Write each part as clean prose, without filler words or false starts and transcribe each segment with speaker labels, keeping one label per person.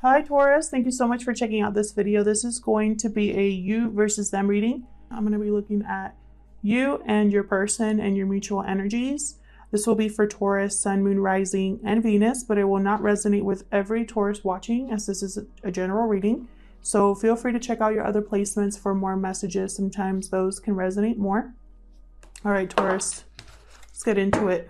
Speaker 1: Hi Taurus, thank you so much for checking out this video. This is going to be a you versus them reading. I'm going to be looking at you and your person and your mutual energies. This will be for Taurus, Sun, Moon, Rising, and Venus, but it will not resonate with every Taurus watching, as this is a general reading. So feel free to check out your other placements for more messages. Sometimes those can resonate more. All right, Taurus, let's get into it.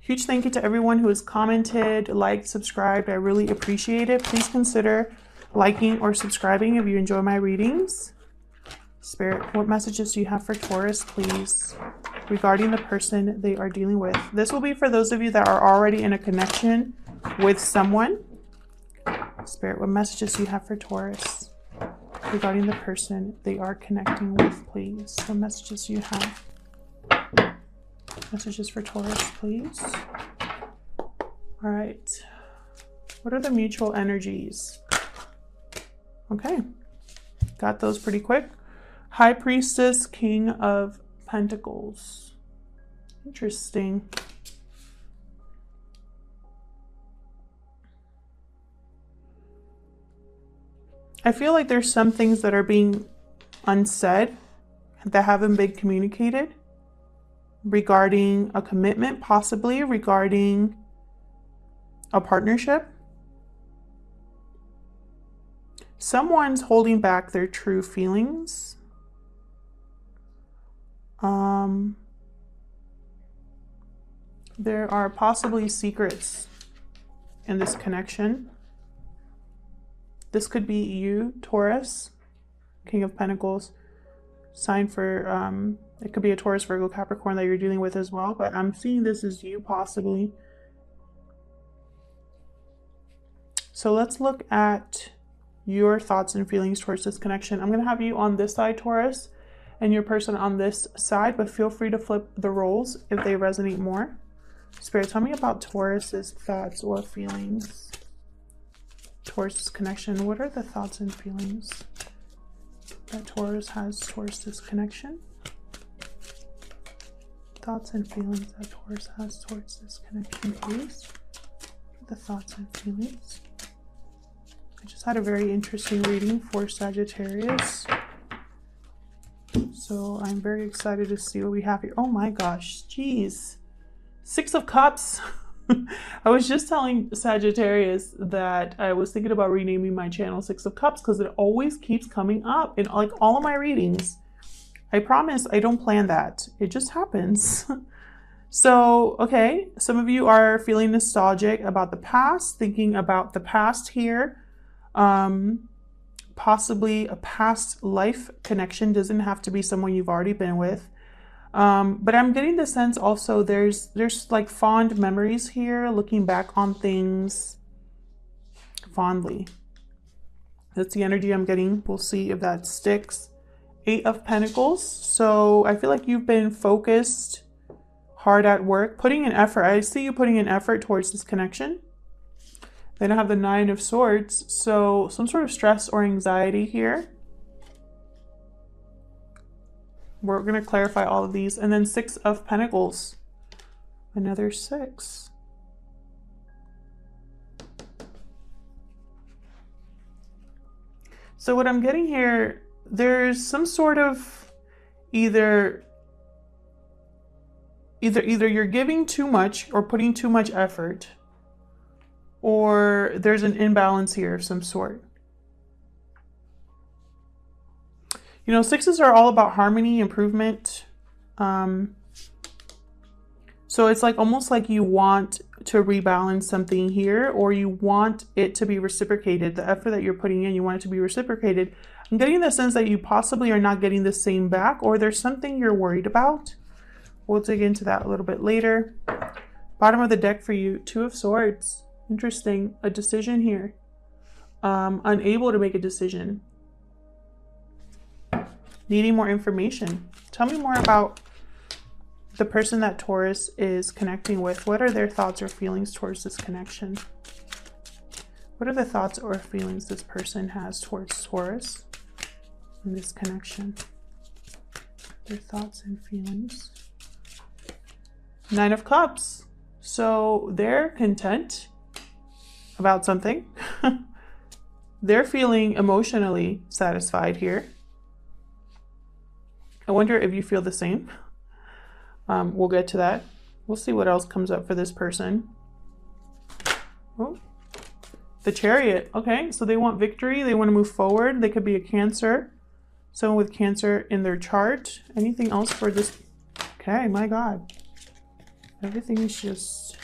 Speaker 1: Huge thank you to everyone who has commented, liked, subscribed. I really appreciate it. Please consider liking or subscribing if you enjoy my readings. Spirit, what messages do you have for Taurus, please, regarding the person they are dealing with? This will be for those of you that are already in a connection with someone. Spirit, what messages do you have for Taurus regarding the person they are connecting with, please? What messages do you have? Messages for Taurus, please. All right. What are the mutual energies? Okay. Got those pretty quick. High Priestess, King of Pentacles. Interesting. I feel like there's some things that are being unsaid that haven't been communicated regarding a commitment, possibly regarding a partnership. Someone's holding back their true feelings. There are possibly secrets in this connection. This could be you, Taurus, King of Pentacles, sign for, it could be a Taurus, Virgo, Capricorn that you're dealing with as well, but I'm seeing this as you possibly. So let's look at your thoughts and feelings towards this connection. I'm going to have you on this side, Taurus, and your person on this side, but feel free to flip the roles if they resonate more. Spirit, tell me about Taurus's thoughts or feelings towards this connection. What are the thoughts and feelings that Taurus has towards this connection? Thoughts and feelings that Taurus has towards this connection, please. The thoughts and feelings. I just had a very interesting reading for Sagittarius, so I'm very excited to see what we have here. Oh my gosh, geez. 6 of Cups. I was just telling Sagittarius that I was thinking about renaming my channel 6 of Cups because it always keeps coming up in like all of my readings. I promise I don't plan that. It just happens. So, okay, some of you are feeling nostalgic about the past, thinking about the past here. Possibly a past life connection. Doesn't have to be someone you've already been with. But I'm getting the sense also there's like fond memories here, looking back on things fondly. That's the energy I'm getting. We'll see if that sticks. 8 of Pentacles. So I feel like you've been focused, hard at work, putting in effort. I see you putting in effort towards this connection. Then I have the 9 of Swords. So some sort of stress or anxiety here. We're going to clarify all of these. And then 6 of Pentacles. Another 6. So what I'm getting here, there's some sort of either you're giving too much or putting too much effort, or there's an imbalance here of some sort. You know, 6s are all about harmony, improvement. So it's like almost like you want to rebalance something here, or you want it to be reciprocated. The effort that you're putting in, you want it to be reciprocated. I'm getting the sense that you possibly are not getting the same back, or there's something you're worried about. We'll dig into that a little bit later. Bottom of the deck for you, 2 of Swords. Interesting. A decision here. Unable to make a decision. Needing more information. Tell me more about the person that Taurus is connecting with. What are their thoughts or feelings towards this connection? What are the thoughts or feelings this person has towards Taurus in this connection? Their thoughts and feelings. 9 of Cups. So they're content about something. They're feeling emotionally satisfied here. I wonder if you feel the same. We'll get to that. We'll see what else comes up for this person. Oh, the Chariot. Okay, so they want victory. They want to move forward. They could be a Cancer. Someone with Cancer in their chart. Anything else for this? Okay, my God. Everything is just...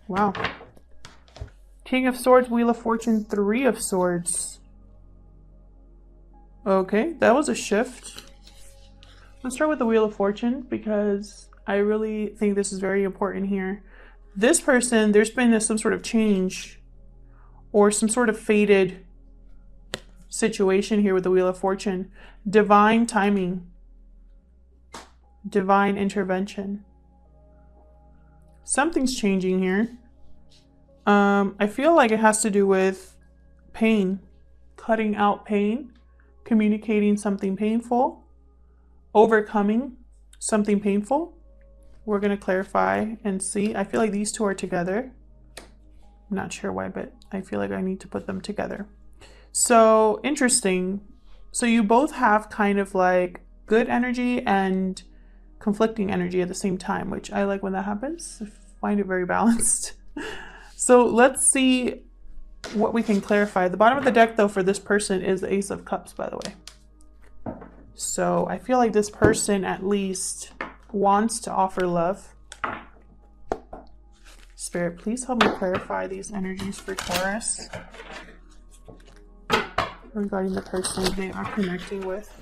Speaker 1: Wow. King of Swords, Wheel of Fortune, Three of Swords. Okay, that was a shift. Let's start with the Wheel of Fortune because I really think this is very important here. This person, there's been some sort of change or some sort of fated situation here with the Wheel of Fortune. Divine timing. Divine intervention. Something's changing here. I feel like it has to do with pain. Cutting out pain. Communicating something painful. Overcoming something painful. We're going to clarify and see. I feel like these two are together. I'm not sure why, but I feel like I need to put them together. So interesting. So you both have kind of like good energy and conflicting energy at the same time, which I like when that happens. I find it very balanced. So let's see what we can clarify. The bottom of the deck, though, for this person is the Ace of Cups, by the way. So I feel like this person at least wants to offer love. Spirit, please help me clarify these energies for Taurus regarding the person they are connecting with.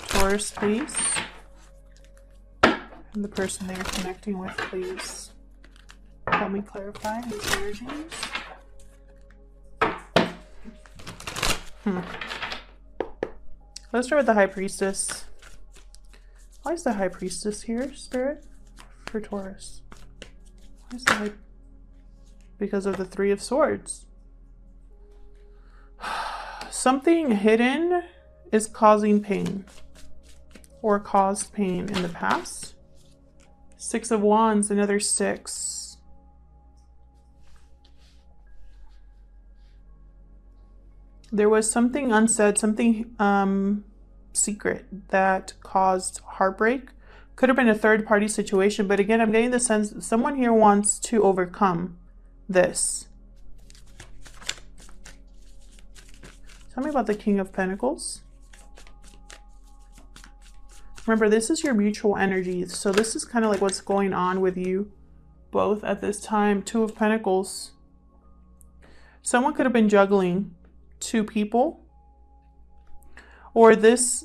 Speaker 1: Taurus, please. And the person they are connecting with, please help me clarify these energies. Let's start with the High Priestess. Why is the High Priestess here, Spirit? For Taurus. Why is the High... Because of the Three of Swords. Something hidden is causing pain. Or caused pain in the past. Six of Wands, another 6. There was something unsaid, something secret that caused heartbreak. Could have been a third-party situation, but again, I'm getting the sense that someone here wants to overcome this. Tell me about the King of Pentacles. Remember, this is your mutual energy, so this is kind of like what's going on with you both at this time. Two of Pentacles. Someone could have been juggling 2 people, or this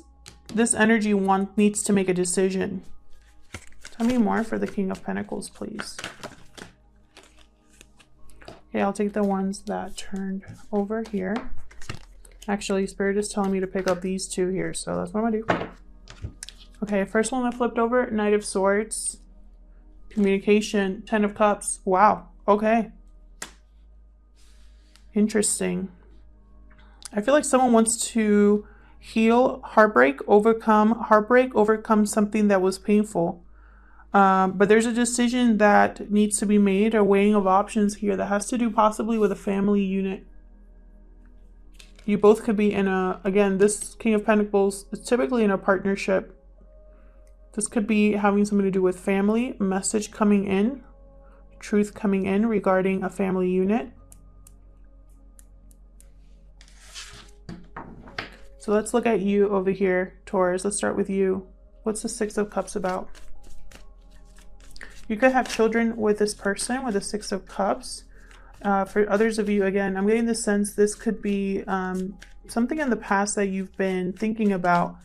Speaker 1: energy needs to make a decision. Tell me more for the King of Pentacles, please. Okay, I'll take the ones that turned over here. Actually, Spirit is telling me to pick up these 2 here, so that's what I'm gonna do. Okay, first one that flipped over, Knight of Swords. Communication, 10 of Cups. Wow, okay. Interesting. I feel like someone wants to heal heartbreak, overcome something that was painful. But there's a decision that needs to be made, a weighing of options here that has to do possibly with a family unit. You both could be in a, again, this King of Pentacles is typically in a partnership. This could be having something to do with family, a message coming in, truth coming in regarding a family unit. So let's look at you over here, Taurus. Let's start with you. What's the Six of Cups about? You could have children with this person with the Six of Cups. For others of you, again, I'm getting the sense this could be something in the past that you've been thinking about.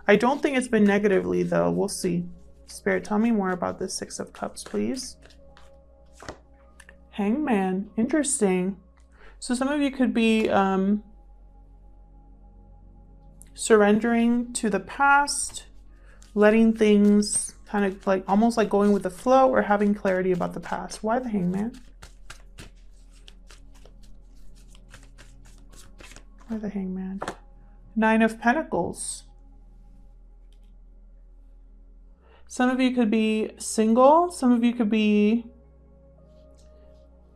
Speaker 1: I don't think it's been negatively, though. We'll see. Spirit, tell me more about this Six of Cups, please. Hangman. Interesting. So some of you could be surrendering to the past, letting things kind of like almost like going with the flow, or having clarity about the past. Why the Hangman? Why the Hangman? Nine of Pentacles. Some of you could be single. Some of you could be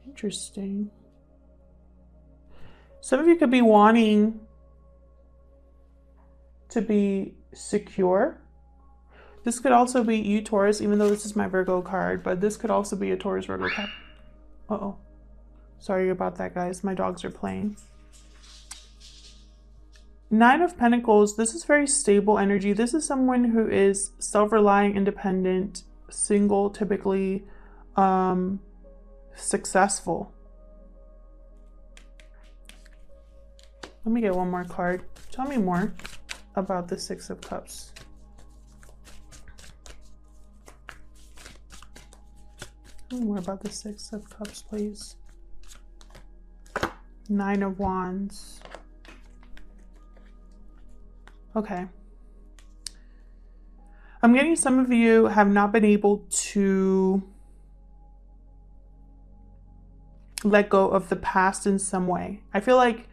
Speaker 1: Interesting. Some of you could be wanting to be secure. This could also be you, Taurus, even though this is my Virgo card, but this could also be a Taurus Virgo card. Uh-oh. Sorry about that, guys. My dogs are playing. Nine of Pentacles. This is very stable energy. This is someone who is self-reliant, independent, single, typically successful. Let me get one more card. Tell me more about the Six of Cups. Tell me more about the Six of Cups, please. Nine of Wands. Okay. I'm getting some of you have not been able to let go of the past in some way. I feel like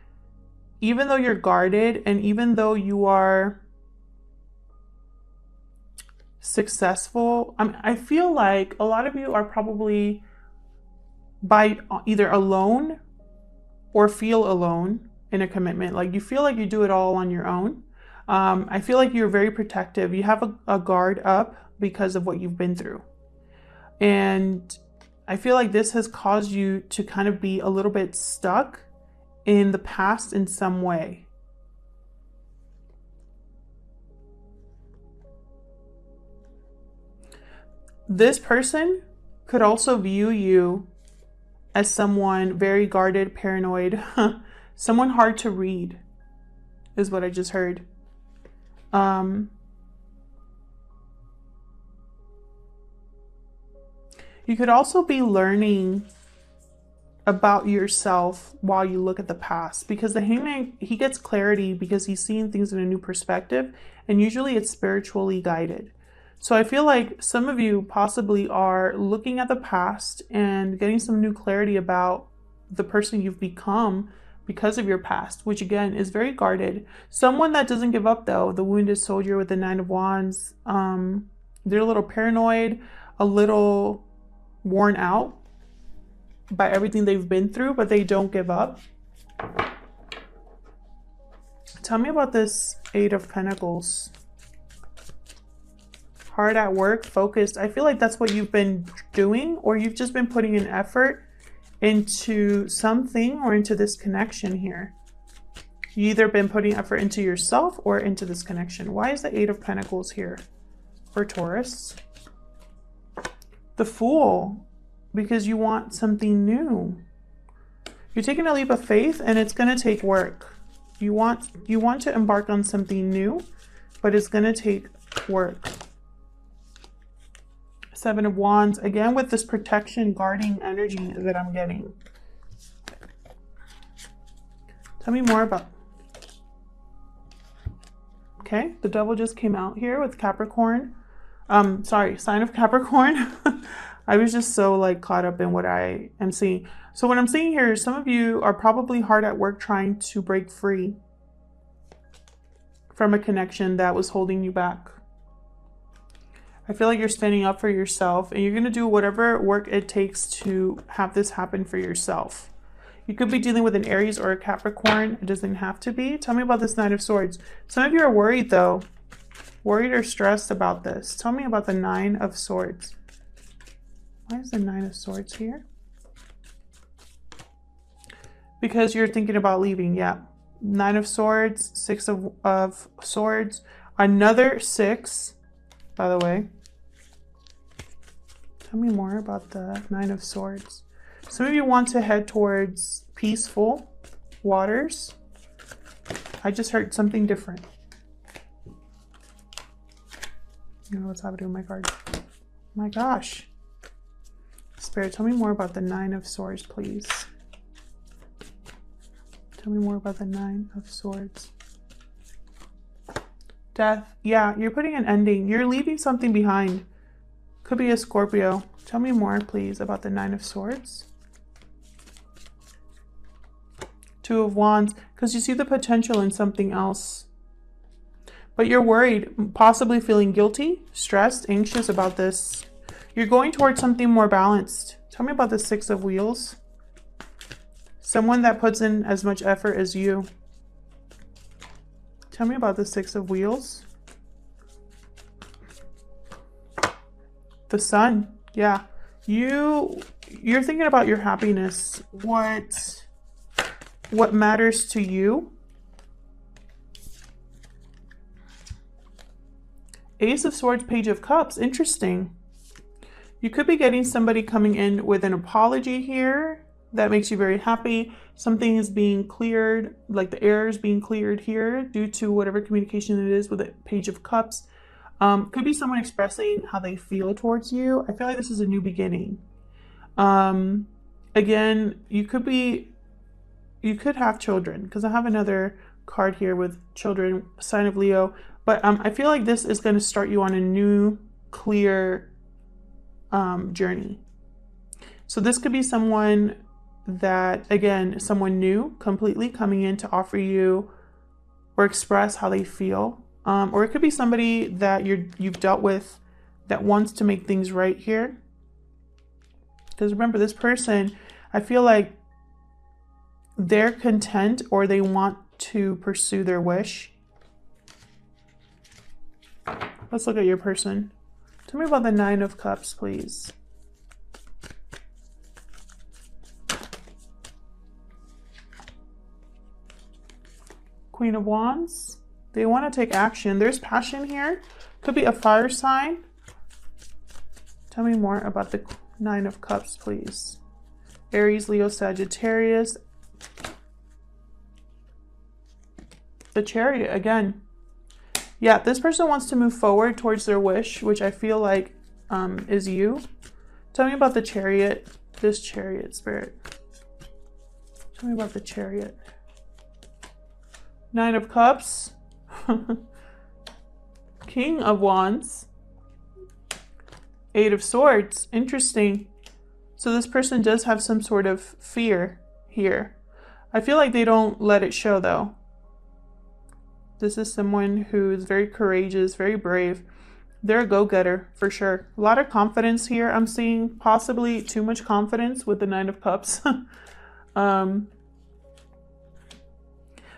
Speaker 1: even though you're guarded and even though you are successful, I feel like a lot of you are probably by either alone or feel alone in a commitment. Like you feel like you do it all on your own. I feel like you're very protective. You have a guard up because of what you've been through. And I feel like this has caused you to kind of be a little bit stuck in the past in some way. This person could also view you as someone very guarded, paranoid, someone hard to read, is what I just heard. You could also be learning about yourself while you look at the past, because the Hangman, he gets clarity because he's seeing things in a new perspective, and usually it's spiritually guided. So I feel like some of you possibly are looking at the past and getting some new clarity about the person you've become because of your past, which again is very guarded. Someone that doesn't give up though, the Wounded Soldier with the Nine of Wands, they're a little paranoid, a little worn out by everything they've been through, but they don't give up. Tell me about this Eight of Pentacles. Hard at work, focused. I feel like that's what you've been doing, or you've just been putting an effort into something or into this connection here. You either been putting effort into yourself or into this connection. Why is the Eight of Pentacles here for Taurus? The Fool, because you want something new. You're taking a leap of faith and it's going to take work. You want to embark on something new, but it's going to take work. Seven of Wands, again with this protection, guarding energy that I'm getting. Tell me more about... Okay, the Devil just came out here with Capricorn. Sorry, sign of Capricorn. I was just so like caught up in what I am seeing. So what I'm seeing here is some of you are probably hard at work trying to break free from a connection that was holding you back. I feel like you're standing up for yourself and you're going to do whatever work it takes to have this happen for yourself. You could be dealing with an Aries or a Capricorn. It doesn't have to be. Tell me about this Nine of Swords. Some of you are worried though. Worried or stressed about this. Tell me about the Nine of Swords. Why is the Nine of Swords here? Because you're thinking about leaving. Yeah. Nine of Swords, Six of Swords, another six, by the way. Tell me more about the Nine of Swords. Some of you want to head towards peaceful waters. I just heard something different. You know what's happening with my card. My gosh. Spirit, tell me more about the Nine of Swords, please. Tell me more about the Nine of Swords. Death. Yeah, you're putting an ending. You're leaving something behind. Could be a Scorpio. Tell me more, please, about the Nine of Swords. Two of Wands, because you see the potential in something else. But you're worried, possibly feeling guilty, stressed, anxious about this. You're going towards something more balanced. Tell me about the Six of Wheels. Someone that puts in as much effort as you. Tell me about the Six of Wheels. The Sun. Yeah. You're thinking about your happiness. What matters to you. Ace of Swords, Page of Cups. Interesting. You could be getting somebody coming in with an apology here that makes you very happy. Something is being cleared, like the air is being cleared here due to whatever communication it is with the Page of Cups. Could be someone expressing how they feel towards you. I feel like this is a new beginning. Again, you could have children, because I have another card here with children, sign of Leo. But I feel like this is going to start you on a new, clear journey. So this could be someone that, again, someone new, completely coming in to offer you or express how they feel. Or it could be somebody that you've dealt with that wants to make things right here. Because remember, this person, I feel like they're content or they want to pursue their wish. Let's look at your person. Tell me about the Nine of Cups, please. Queen of Wands. They want to take action. There's passion here. Could be a fire sign. Tell me more about the Nine of Cups, please. Aries, Leo, Sagittarius. The Chariot again. Yeah, this person wants to move forward towards their wish, which I feel like is you. Tell me about the Chariot. This Chariot spirit. Tell me about the Chariot. Nine of Cups. King of Wands. Eight of Swords. Interesting. So this person does have some sort of fear here. I feel like they don't let it show though. This is someone who is very courageous, very brave. They're a go-getter for sure. A lot of confidence here. I'm seeing possibly too much confidence with the Nine of Cups.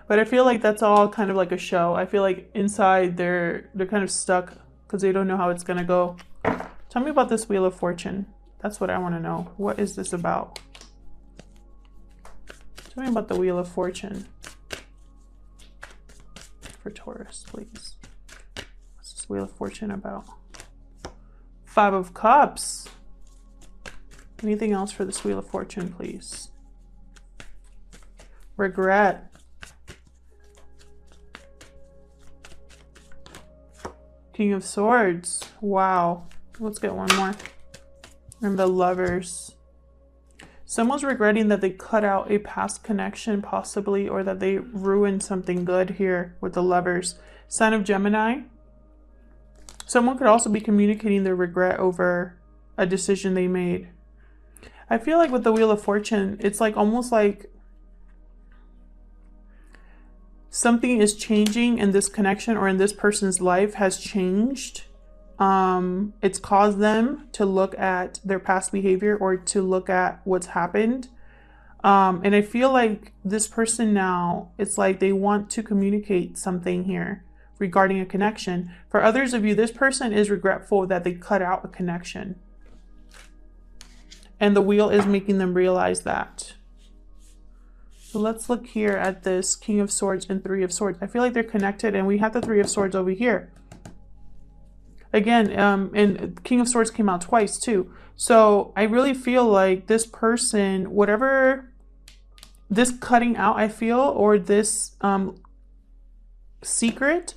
Speaker 1: But I feel like that's all kind of like a show. I feel like inside they're kind of stuck because they don't know how it's going to go. Tell me about this Wheel of Fortune. That's what I want to know. What is this about? Tell me about the Wheel of Fortune for Taurus, please. What's this Wheel of Fortune about? Five of Cups. Anything else for this Wheel of Fortune, please? Regret. King of Swords. Wow. Let's get one more. And the Lovers. Someone's regretting that they cut out a past connection, possibly, or that they ruined something good here with the Lovers. Sign of Gemini. Someone could also be communicating their regret over a decision they made. I feel like with the Wheel of Fortune, it's like almost like something is changing in this connection or in this person's life has changed. It's caused them to look at their past behavior or to look at what's happened. And I feel like this person now, it's like they want to communicate something here regarding a connection. For others of you, this person is regretful that they cut out a connection. And the wheel is making them realize that. So let's look here at this King of Swords and Three of Swords. I feel like they're connected and we have the Three of Swords over here. Again, and King of Swords came out twice too. So I really feel like this person, whatever this cutting out, I feel, or this secret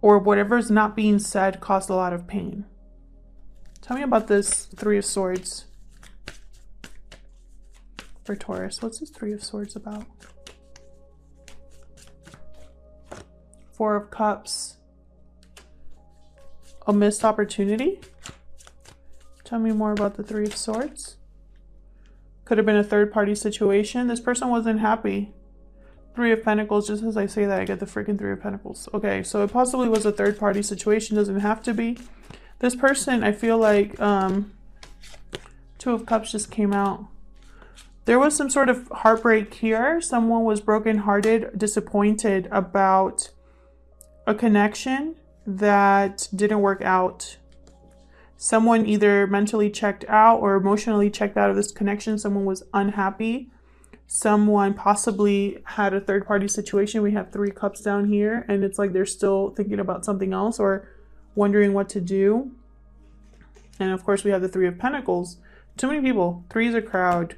Speaker 1: or whatever's not being said caused a lot of pain. Tell me about this Three of Swords for Taurus. What's this Three of Swords about? Four of Cups. A missed opportunity? Tell me more about the Three of Swords. Could have been a third-party situation. This person wasn't happy. Three of Pentacles. Just as I say that, I get the freaking Three of Pentacles. Okay, so it possibly was a third-party situation. Doesn't have to be. This person, I feel like Two of Cups just came out. There was some sort of heartbreak here. Someone was brokenhearted, disappointed about a connection that didn't work out. Someone either mentally checked out or emotionally checked out of this connection. Someone was unhappy. Someone possibly had a third-party situation. We have 3 cups down here, and it's like they're still thinking about something else or wondering what to do. And of course, we have the 3 of Pentacles. Too many people. 3 is a crowd.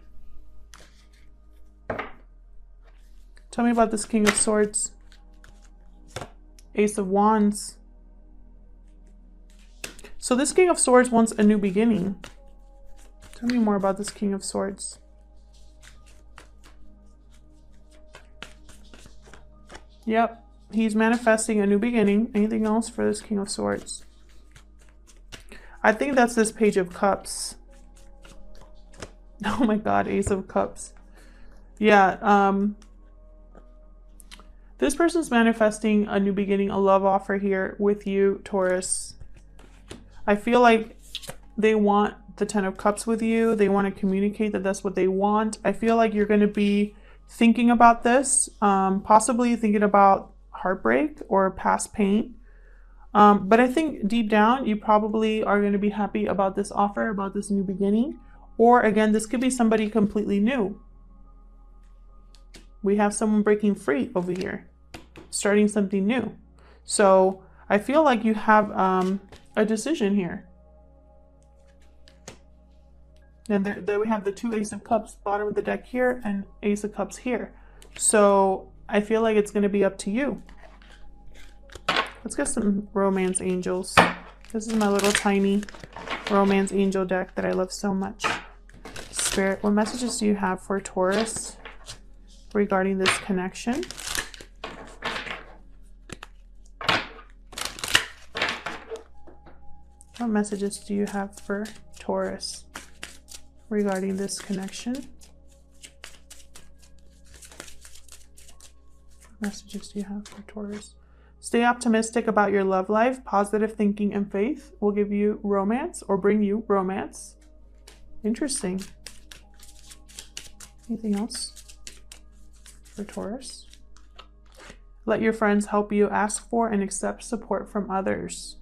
Speaker 1: Tell me about this King of Swords. Ace of Wands. So this King of Swords wants a new beginning. Tell me more about this King of Swords. Yep, he's manifesting a new beginning. Anything else for this King of Swords? I think that's this Page of Cups. Oh my God, Ace of Cups. Yeah, this person's manifesting a new beginning, a love offer here with you, Taurus. I feel like they want the 10 of Cups with you. They want to communicate that that's what they want. I feel like you're going to be thinking about this, possibly thinking about heartbreak or past pain. But I think deep down, you probably are going to be happy about this offer, about this new beginning. Or again, this could be somebody completely new. We have someone breaking free over here, starting something new. So I feel like you have a decision here. And there we have the 2 Ace of Cups, bottom of the deck here, and Ace of Cups here. So I feel like it's going to be up to you. Let's get some romance angels. This is my little tiny romance angel deck that I love so much. Spirit, what messages do you have for Taurus regarding this connection? What messages do you have for Taurus regarding this connection? What messages do you have for Taurus? Stay optimistic about your love life. Positive thinking and faith will give you romance or bring you romance. Interesting. Anything else for Taurus? Let your friends help you. Ask for and accept support from others.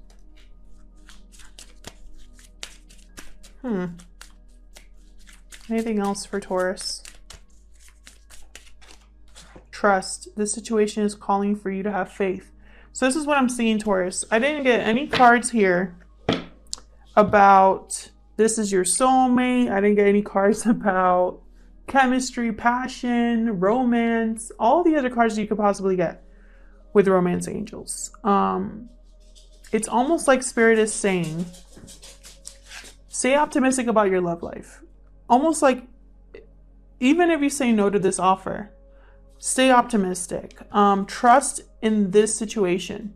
Speaker 1: Anything else for Taurus? Trust. This situation is calling for you to have faith. So this is what I'm seeing, Taurus. I didn't get any cards here about this is your soulmate. I didn't get any cards about chemistry, passion, romance, all the other cards you could possibly get with romance angels. It's almost like Spirit is saying, stay optimistic about your love life. Almost like, even if you say no to this offer, stay optimistic. Trust in this situation.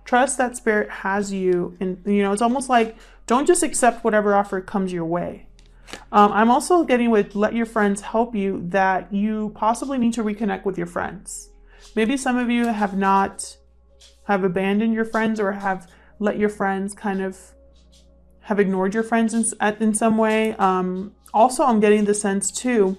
Speaker 1: Trust that Spirit has you. And, you know, it's almost like, don't just accept whatever offer comes your way. I'm also getting with let your friends help you, that you possibly need to reconnect with your friends. Maybe some of you have abandoned your friends or have let your friends have ignored your friends in some way. Also, I'm getting the sense too,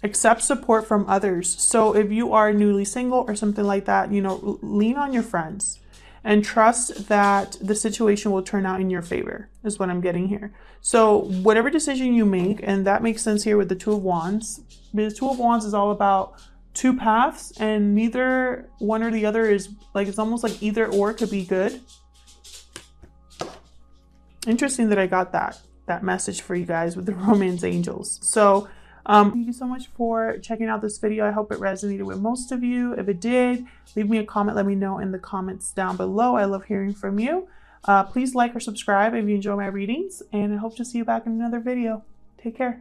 Speaker 1: accept support from others. So if you are newly single or something like that, you know, lean on your friends and trust that the situation will turn out in your favor, is what I'm getting here. So whatever decision you make, and that makes sense here with the 2 of Wands, because 2 of Wands is all about 2 paths, and neither one or the other is like, it's almost like either or could be good. Interesting that I got that message for you guys with the romance angels. So thank you so much for checking out this video. I hope it resonated with most of you. If it did, leave me a comment. Let me know in the comments down below. I love hearing from you. Please like or subscribe if you enjoy my readings, and I hope to see you back in another video. Take care.